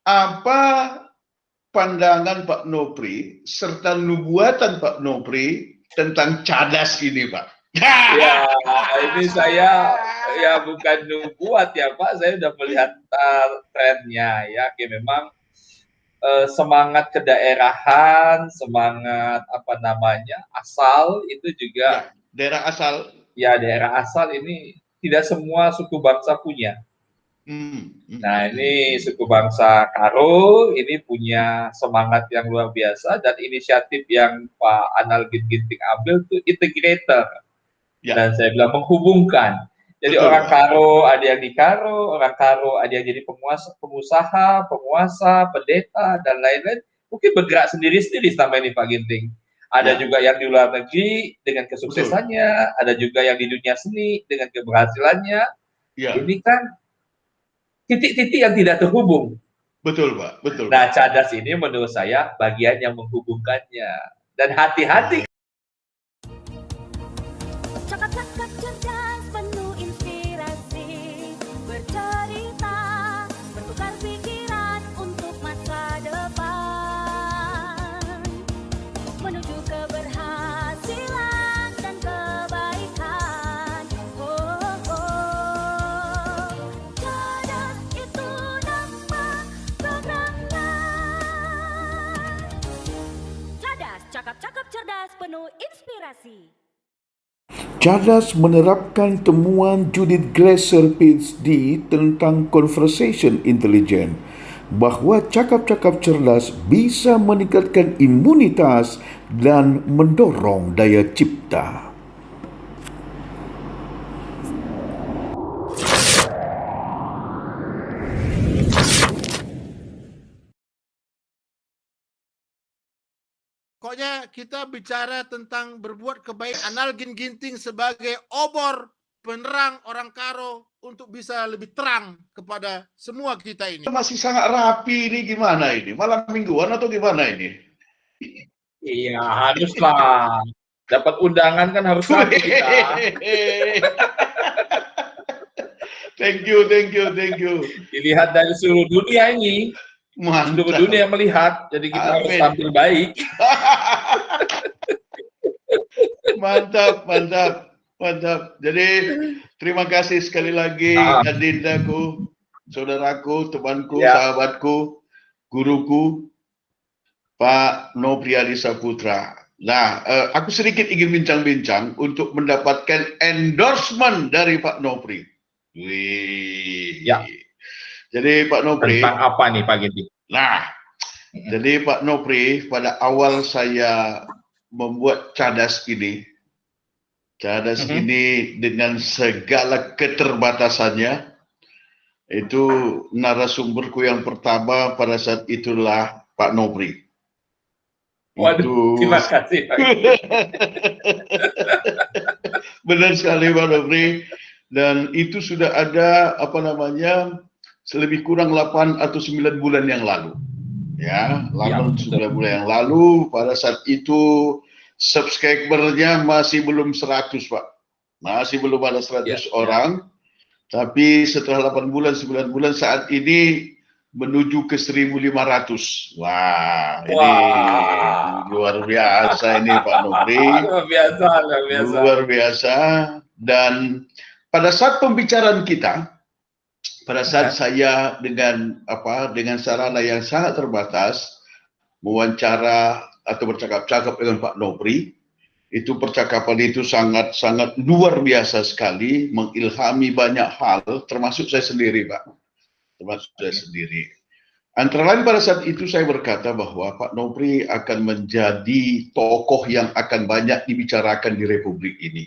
apa pandangan Pak Nopri serta nubuatan Pak Nopri tentang cadas ini, Pak? Ya, ini saya ya bukan nubuat ya Pak, saya sudah melihat trennya ya, memang semangat kedaerahan, semangat apa namanya asal itu juga ya, daerah asal. Ya, daerah asal ini tidak semua suku bangsa punya. Nah, ini suku bangsa Karo ini punya semangat yang luar biasa dan inisiatif yang Pak Anal Ginting ambil itu integrator. Ya. Dan saya bilang menghubungkan. Jadi betul, orang Pak. Karo ada yang di Karo, orang Karo ada yang jadi pengusaha, penguasa, pendeta dan lain-lain. Mungkin bergerak sendiri-sendiri selama ini Pak Ginting. Ada juga yang di luar negeri dengan kesuksesannya, ada juga yang di dunia seni dengan keberhasilannya. Ya. Ini kan titik-titik yang tidak terhubung. Betul, Pak. Betul. Nah, cadas ini menurut saya bagian yang menghubungkannya. Dan hati-hati. Cakap-cakap cerdas penuh inspirasi, bercerita, bertukar pikiran untuk masa depan, menuju keberhasilan dan kebaikan. Cadas itu nama programnya. Cadas, cakap-cakap cerdas penuh inspirasi. Cadas menerapkan temuan Judith Glaser PhD tentang conversation intelligence bahawa cakap-cakap cerdas bisa meningkatkan imunitas dan mendorong daya cipta. Pokoknya kita bicara tentang berbuat kebaikan. Anal Ginting sebagai obor penerang orang Karo untuk bisa lebih terang kepada semua kita ini. Masih sangat rapi ini, gimana ini? Malam mingguan atau gimana ini? Iya, haruslah. Dapat undangan kan harus rapi kita. Thank you. Dilihat dari seluruh dunia ini. Seluruh dunia melihat, jadi kita harus tampil baik. Mantap. Jadi terima kasih sekali lagi adindaku, saudaraku, temanku, sahabatku, guruku, Pak Nopri Adi Saputra. Nah, aku sedikit ingin bincang-bincang untuk mendapatkan endorsement dari Pak Nopri. Wih. Ya. Jadi Pak Nopri. Tentang apa nih Pak Ginting? Nah, jadi Pak Nopri, pada awal saya membuat cadas ini dengan segala keterbatasannya, itu narasumberku yang pertama pada saat itulah Pak Nopri. Waduh, terima kasih Pak. Benar sekali Pak Nopri. Dan itu sudah ada selebih kurang 8 atau 9 bulan yang lalu. Ya, 8 9 bulan yang lalu, pada saat itu subscribernya masih belum 100, Pak. Masih belum ada 100 orang. Tapi setelah 8 bulan, 9 bulan saat ini menuju ke 1.500. Wah, ini luar biasa ini Pak Nopri. Luar biasa. Dan pada saat pembicaraan kita, pada saat saya dengan sarana yang sangat terbatas mewawancara atau bercakap-cakap dengan Pak Nopri, itu percakapan itu sangat luar biasa sekali, mengilhami banyak hal, termasuk saya sendiri, Pak. Termasuk saya sendiri. Antara lain pada saat itu saya berkata bahwa Pak Nopri akan menjadi tokoh yang akan banyak dibicarakan di Republik ini.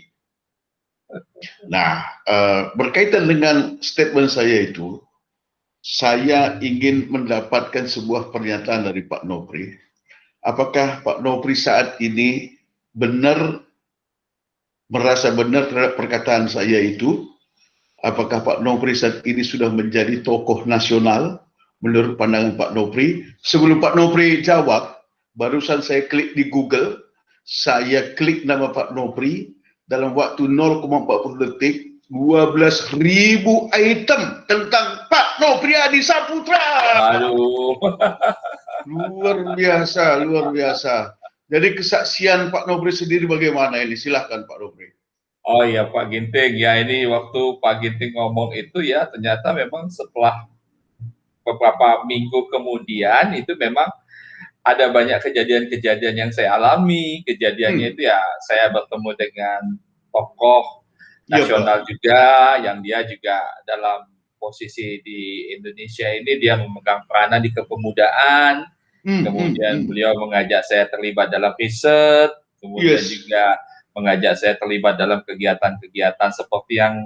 Nah, berkaitan dengan statement saya itu, saya ingin mendapatkan sebuah pernyataan dari Pak Nopri. Apakah Pak Nopri saat ini merasa benar terhadap perkataan saya itu? Apakah Pak Nopri saat ini sudah menjadi tokoh nasional menurut pandangan Pak Nopri? Sebelum Pak Nopri jawab, barusan saya klik di Google, saya klik nama Pak Nopri. Dalam waktu 0,40 detik, 12.000 item tentang Pak Nopriadi Saputra. Aduh. Luar biasa, luar biasa. Jadi kesaksian Pak Nopri sendiri bagaimana ini? Silahkan Pak Nopri. Oh iya Pak Ginting, ya ini waktu Pak Ginting ngomong itu ya ternyata memang setelah beberapa minggu kemudian itu memang ada banyak kejadian-kejadian yang saya alami. Kejadiannya itu ya saya bertemu dengan tokoh nasional juga yang dia juga dalam posisi di Indonesia ini dia memegang peranan di kepemudaan. Kemudian beliau mengajak saya terlibat dalam riset, kemudian juga mengajak saya terlibat dalam kegiatan-kegiatan seperti yang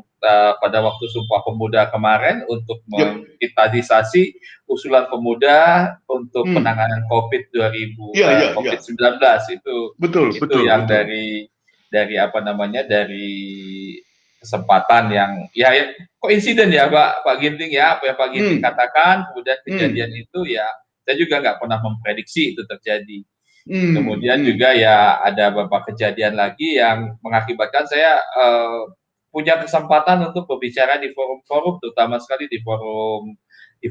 pada waktu Sumpah Pemuda kemarin untuk mengkapitalisasi usulan pemuda untuk penanganan COVID-19 itu betul, yang dari apa namanya dari kesempatan yang ya koinsiden ya Pak Ginting ya, apa yang Pak Ginting katakan, kemudian kejadian itu ya saya juga nggak pernah memprediksi itu terjadi. Kemudian juga ya ada beberapa kejadian lagi yang mengakibatkan saya punya kesempatan untuk berbicara di forum-forum, terutama sekali di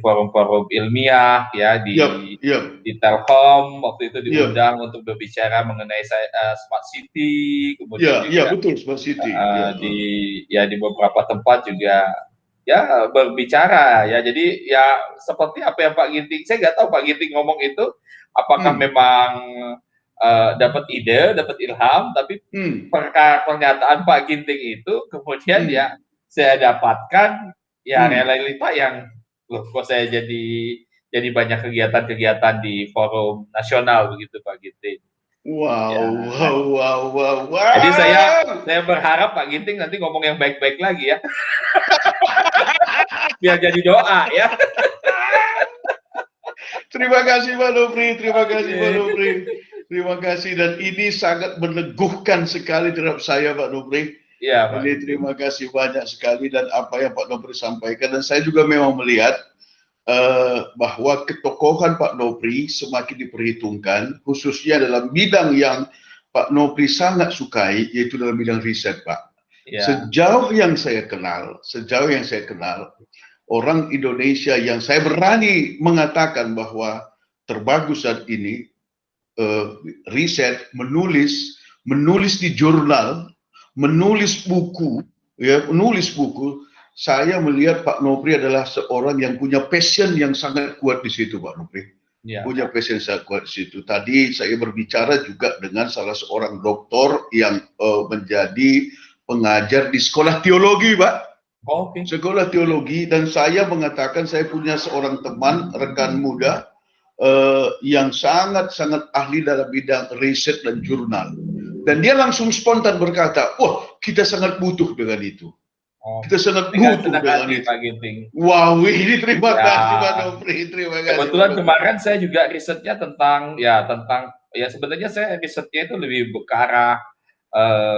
forum-forum ilmiah ya di Telkom waktu itu diundang untuk berbicara mengenai smart city, kemudian juga betul smart city di beberapa tempat juga ya berbicara ya. Jadi ya seperti apa yang Pak Ginting, saya nggak tahu Pak Ginting ngomong itu apakah memang dapat ide, dapat ilham, tapi pernyataan Pak Ginting itu kemudian ya saya dapatkan ya realita yang loh kok saya jadi banyak kegiatan-kegiatan di forum nasional begitu Pak Ginting. Wow. Jadi saya berharap Pak Ginting nanti ngomong yang baik-baik lagi ya. Biar jadi doa ya. Terima kasih Pak Nopri, terima kasih dan ini sangat meneguhkan sekali terhadap saya Pak Nopri. Iya Pak. Jadi terima kasih banyak sekali dan apa yang Pak Nopri sampaikan dan saya juga memang melihat bahwa ketokohan Pak Nopri semakin diperhitungkan khususnya dalam bidang yang Pak Nopri sangat sukai yaitu dalam bidang riset Pak. Ya. Sejauh yang saya kenal orang Indonesia yang saya berani mengatakan bahwa terbagus saat ini riset, menulis di jurnal, menulis buku, saya melihat Pak Nopri adalah seorang yang punya passion yang sangat kuat di situ Pak Nopri. Ya. Punya passion sangat kuat di situ. Tadi saya berbicara juga dengan salah seorang doktor yang menjadi pengajar di sekolah teologi Pak. Sekolah teologi dan saya mengatakan saya punya seorang teman rekan muda yang sangat-sangat ahli dalam bidang riset dan jurnal dan dia langsung spontan berkata, wah kita sangat butuh dengan itu. Kita sangat butuh dengan itu. Wow, ini terima kasih Pak Nopri, terima kasih. Kebetulan kemarin saya juga risetnya tentang sebenarnya saya risetnya itu lebih ke arah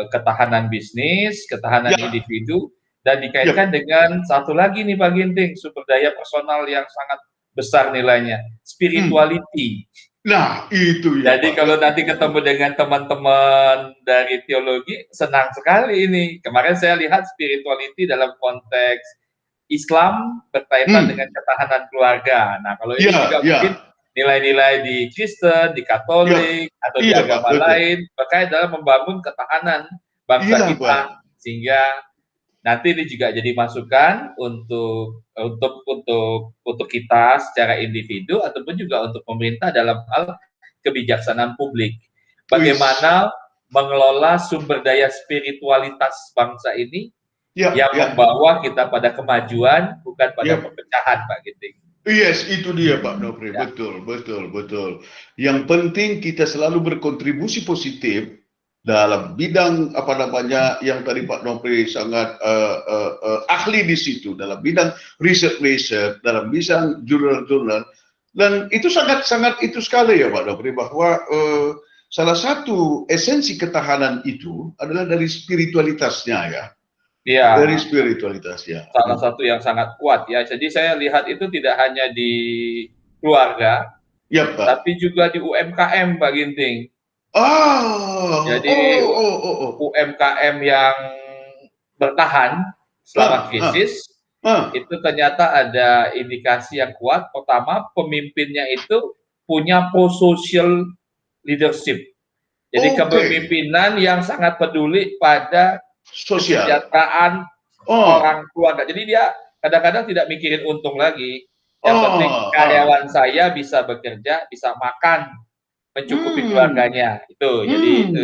ketahanan bisnis, ketahanan individu. Dan dikaitkan dengan satu lagi nih Pak Ginting, sumber daya personal yang sangat besar nilainya, spirituality. Nah, itu ya. Jadi kalau nanti ketemu dengan teman-teman dari teologi, senang sekali ini. Kemarin saya lihat spirituality dalam konteks Islam berkaitan dengan ketahanan keluarga. Nah, kalau ini juga mungkin nilai-nilai di Kristen, di Katolik, atau di agama lain, berkait dalam membangun ketahanan bangsa kita. Sehingga nanti ini juga jadi masukan untuk kita secara individu ataupun juga untuk pemerintah dalam hal kebijaksanaan publik. Bagaimana mengelola sumber daya spiritualitas bangsa ini yang membawa kita pada kemajuan bukan pada perpecahan Pak Ginting. Yes, itu dia Pak Nopri. Betul. Yang penting kita selalu berkontribusi positif dalam bidang yang tadi Pak Nopri sangat ahli di situ dalam bidang riset, dalam bidang jurnal dan itu sangat itu sekali ya Pak Nopri bahwa salah satu esensi ketahanan itu adalah dari spiritualitasnya ya. Iya. Dari spiritualitasnya. Salah satu yang sangat kuat ya. Jadi saya lihat itu tidak hanya di keluarga, tapi juga di UMKM Pak Ginting. Jadi UMKM yang bertahan selama krisis, Ah, itu ternyata ada indikasi yang kuat. Pertama, pemimpinnya itu punya pro-social leadership. Jadi oke. kepemimpinan yang sangat peduli pada Sosial. kesejahteraan Oh, orang keluarga. Jadi dia kadang-kadang tidak mikirin untung lagi. Yang penting oh, karyawan saya bisa bekerja, bisa makan, mencukupi keluarganya. Itu. Jadi itu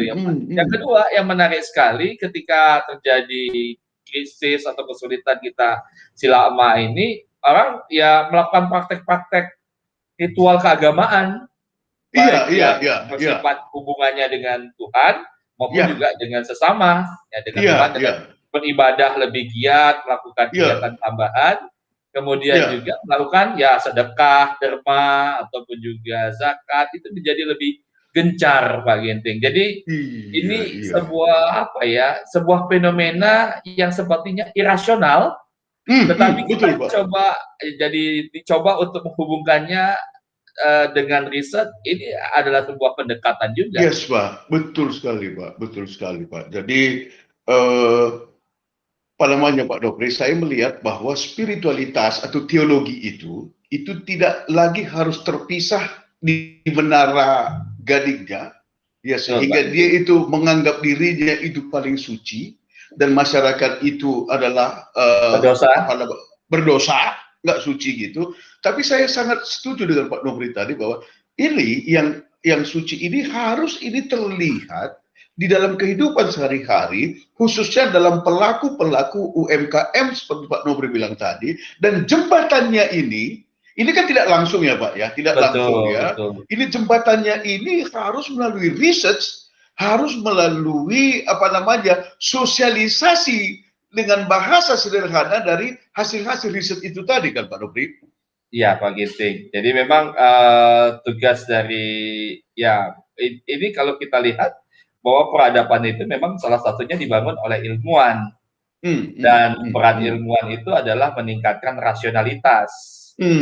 yang kedua yang menarik sekali ketika terjadi krisis atau kesulitan kita selama ini, orang ya melakukan praktek-praktek ritual keagamaan, Iya, baik iya, yang iya, iya, bersifat hubungannya dengan Tuhan maupun iya, juga dengan sesama, ya dengan iya, Tuhan, iya, dengan beribadah lebih giat, melakukan iya, kegiatan tambahan, kemudian iya. juga melakukan ya sedekah, derma ataupun juga zakat, itu menjadi lebih gencar Pak Ginting. Jadi Iya, ini iya. sebuah apa ya, sebuah fenomena yang sepertinya irasional, tetapi kita Betul, Pak. dicoba untuk menghubungkannya dengan riset. Ini adalah sebuah pendekatan juga. Yes, Pak. Betul sekali, Pak. Betul sekali, Pak. Jadi, eh, apa namanya, Pak Dopri, saya melihat bahwa spiritualitas atau teologi itu tidak lagi harus terpisah di menara gadingnya, ya, Betul, sehingga Pak. dia itu menganggap dirinya itu paling suci dan masyarakat itu adalah Berdosa. berdosa, nggak suci gitu. Tapi saya sangat setuju dengan Pak Nopri tadi bahwa ini yang suci ini harus ini terlihat di dalam kehidupan sehari-hari, khususnya dalam pelaku-pelaku UMKM seperti Pak Nobri bilang tadi, dan jembatannya ini kan tidak langsung ya Pak ya, tidak langsung ya. Betul. Ini jembatannya ini harus melalui research, harus melalui apa namanya sosialisasi dengan bahasa sederhana dari hasil-hasil riset itu tadi kan Pak Nobri. Iya Pak Ginting. Jadi memang tugas dari ya ini kalau kita lihat bahwa peradaban itu memang salah satunya dibangun oleh ilmuwan, dan peran ilmuwan itu adalah meningkatkan rasionalitas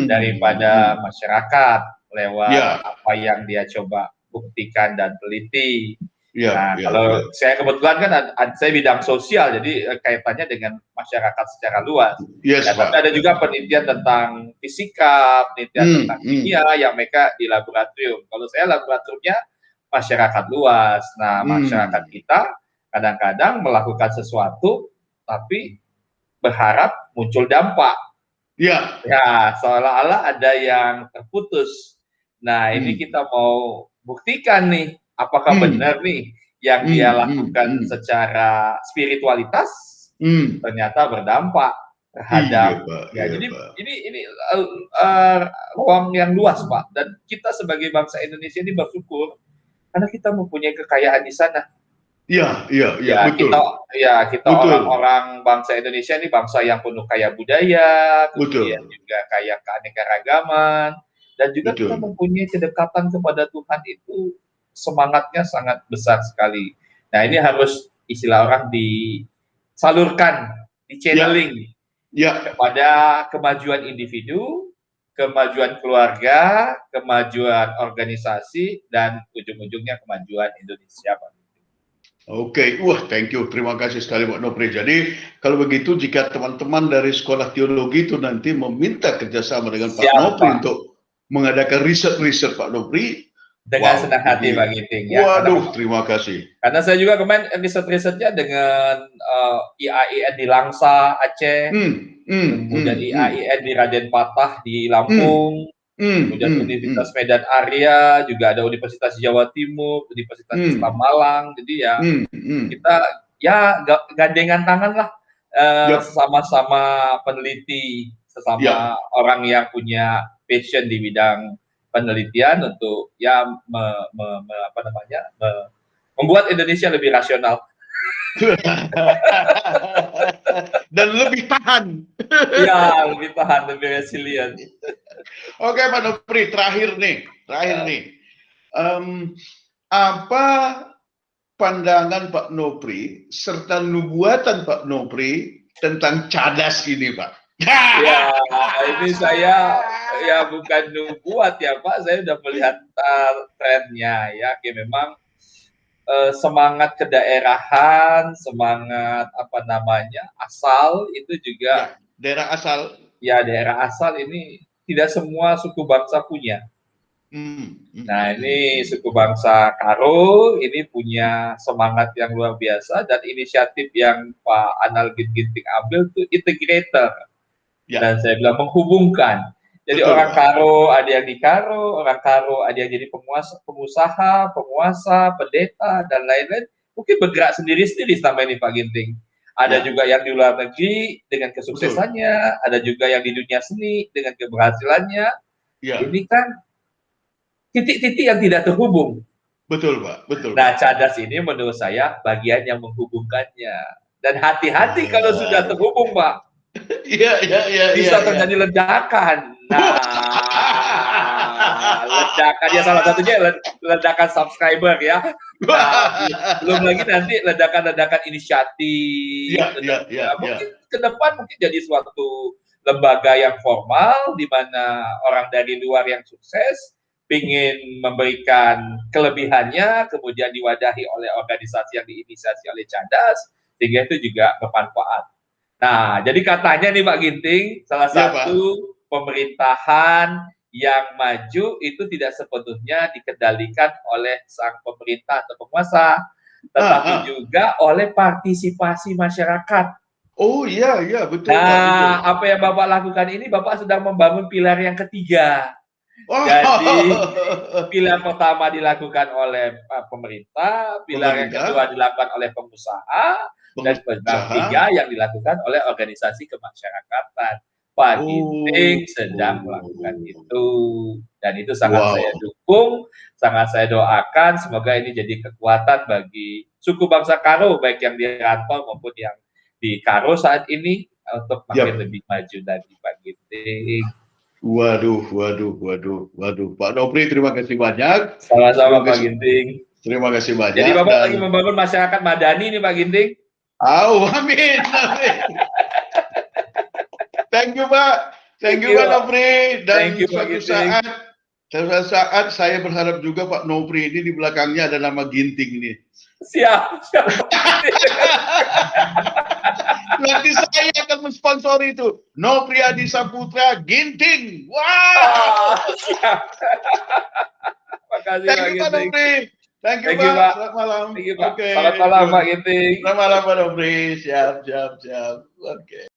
daripada masyarakat lewat apa yang dia coba buktikan dan teliti. Nah, kalau saya kebetulan kan saya bidang sosial, jadi kaitannya dengan masyarakat secara luas. Yes, ya, tapi ada juga penelitian tentang fisika, penelitian tentang kimia yang mereka di laboratorium. Kalau saya laboratoriumnya masyarakat luas. Nah, masyarakat kita kadang-kadang melakukan sesuatu, tapi berharap muncul dampak. Ya, seolah-olah ada yang terputus. Nah, ini kita mau buktikan nih, apakah benar nih yang dia lakukan secara spiritualitas ternyata berdampak terhadap jadi ini ruang yang luas Pak, dan kita sebagai bangsa Indonesia ini bersyukur karena kita mempunyai kekayaan di sana. Iya, betul. Kita orang-orang bangsa Indonesia ini bangsa yang penuh kaya budaya, kemudian juga kaya keanekaragaman, dan juga kita mempunyai kedekatan kepada Tuhan itu semangatnya sangat besar sekali. Nah, ini harus istilah orang disalurkan, di-channeling kepada kemajuan individu, kemajuan keluarga, kemajuan organisasi, dan ujung-ujungnya kemajuan Indonesia, Pak. Oke, thank you, terima kasih sekali Pak Nopri. Jadi kalau begitu jika teman-teman dari sekolah teologi itu nanti meminta kerjasama dengan Pak Nopri untuk mengadakan riset-riset Pak Nopri, dengan senang hati Pak Ginting. Waduh, terima kasih. Karena saya juga kemarin riset-risetnya dengan IAIN di Langsa, Aceh, kemudian IAIN di Raden Patah di Lampung, kemudian Universitas Medan Area, juga ada Universitas Jawa Timur, Universitas Islam Malang. Jadi ya kita gandengan tangan lah, sama-sama peneliti, sesama orang yang punya passion di bidang penelitian untuk membuat Indonesia lebih rasional dan lebih tahan. Lebih tahan, lebih resilient. Oke Pak Nopri, terakhir nih. Apa pandangan Pak Nopri serta nubuatan Pak Nopri tentang cadas ini, Pak? Ini saya bukan nubuat ya Pak, saya udah melihat trennya ya, memang semangat kedaerahan, semangat asal itu juga Ya, daerah asal. ya daerah asal ini tidak semua suku bangsa punya. Nah, ini suku bangsa Karo ini punya semangat yang luar biasa dan inisiatif yang Pak Anal Ginting ambil itu integrator. Ya. Dan saya bilang menghubungkan. Jadi Betul, orang Pak. Karo ada yang di Karo, orang Karo ada yang jadi pengusaha, penguasa, pendeta dan lain-lain. Mungkin bergerak sendiri-sendiri selama ini Pak Ginting. Ada Ya. juga yang di luar negeri dengan kesuksesannya, ada juga yang di dunia seni dengan keberhasilannya. Ya. Ini kan titik-titik yang tidak terhubung. Betul, Pak. Betul. Nah, Pak. Cadas ini menurut saya bagian yang menghubungkannya. Dan hati-hati kalau sudah terhubung, Pak. Iya. Bisa terjadi ledakan. Nah, ledakan ya salah satunya ledakan subscriber ya. Nah, belum lagi nanti ledakan-ledakan inisiatif. Iya. Mungkin ke depan mungkin jadi suatu lembaga yang formal di mana orang dari luar yang sukses ingin memberikan kelebihannya, kemudian diwadahi oleh organisasi yang diinisiasi oleh Cadas, sehingga itu juga bermanfaat. Nah, jadi katanya nih Pak Ginting, salah satu pemerintahan yang maju itu tidak sepenuhnya dikendalikan oleh sang pemerintah atau penguasa, tetapi juga oleh partisipasi masyarakat. Oh iya, betul. Nah, Pak, betul. apa yang Bapak lakukan ini, Bapak sedang membangun pilar yang ketiga. Oh. Jadi, pilar pertama dilakukan oleh pemerintah, pilar yang kedua dilakukan oleh pengusaha, dan pilar ketiga yang dilakukan oleh organisasi kemasyarakatan. Pak Ginting sedang melakukan itu. Dan itu sangat saya dukung, sangat saya doakan, semoga ini jadi kekuatan bagi suku bangsa Karo, baik yang di rantau maupun yang di Karo saat ini, untuk makin lebih maju lagi Pak Ginting. Waduh. Pak Nopri, terima kasih banyak. Sama-sama Pak Ginting. Terima kasih banyak. Jadi Bapak lagi membangun masyarakat madani nih Pak Ginting. Amin. Thank you Pak. Thank you Pak Nopri. Dan suatu saat saya berharap juga Pak Nopri ini di belakangnya ada nama Ginting nih. Siap. Nanti saya akan mensponsori itu. Nopri Adi Saputra Ginting. Wow. Siap. Makasih Pak Ginting. Thank you Pak. Selamat malam. Selamat malam Pak Ginting. Selamat malam Pak Nopri. Siap. Oke.